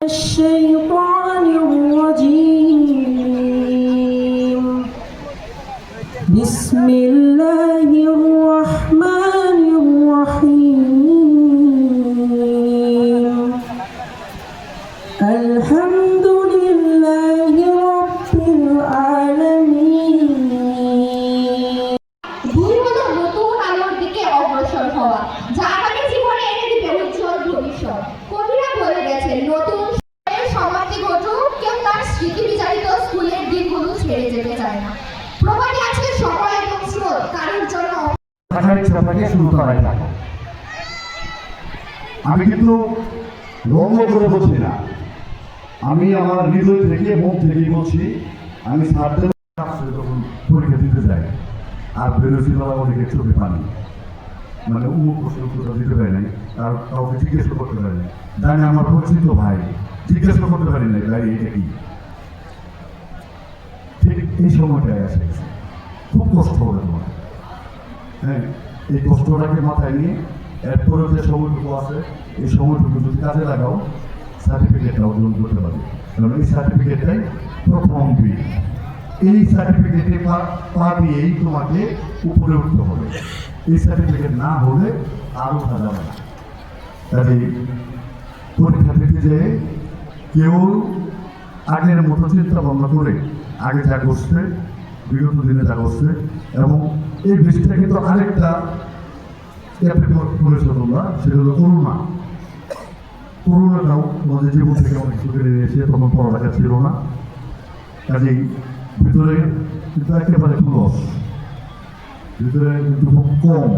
الشيطان الرجيم بسم الله الرحمن الرحيم الحمد لله رب العالمين নতুন আলোর দিকে অগ্রসর হওয়া যা আমাদের জীবনে এনে দিবে উজ্জ্বল ভবিষ্যৎ। কবিরা বলে গেছেন নতুন সমাপ্তি ঘটুক, কেউ তার স্মৃতি বিচারিত স্কুলের দিনগুলো ছেড়ে যেতে চায় না। প্রবাদে আছে সময় এবং স্রোত কারোর জন্য শুরু করাই থাকে। আমি কিন্তু রঙ্গ করে বলছি না, আমি আমার হৃদয় থেকে মন থেকেই বলছি। আমি স্যারদের যখন পরীক্ষা দিতে যাই আর বেরোছিল অনেকে চোখে পানি, মানে উমুক প্রশ্ন দিতে পারি নাই, আর কাউকে জিজ্ঞাসা করতে পারি নাই, জানি আমার পরিচিত ভাই জিজ্ঞাসা করতে পারি নাই ভাই এটা কি। ঠিক এই সময়টায় আসে খুব কষ্ট হবে তোমার। হ্যাঁ, এই কষ্টটাকে মাথায় নিয়ে এরপরে যে সময়টুকু আছে এই সময়টুকু যদি কাজে লাগাও সার্টিফিকেটটা অর্জন করতে পারবে। কারণ এই সার্টিফিকেটটাই প্রথম দিক। এই সার্টিফিকেটে পা দিয়েই তোমাকে উপরে উঠতে হবে। এই সার্টিফিকেট না হলে আরও উঠা যাবে না। কাজে পরীক্ষা দিতে যে কেউ আগের মতো চিন্তা ভাবনা করে আগে যা করছে, বিগত দিনে যা করছে, এবং এই বৃষ্টিটা কিন্তু আরেকটা করেছো তোমরা, সেটা হলো করোনা। করোনাটাও তোমাদের জীবন থেকে অনেক কিছু কেড়ে নিয়েছে, তখন পড়ালেখা ছিল না। কাজেই ভিতরে কিন্তু একেবারে লস, ভিতরে কিন্তু খুব কম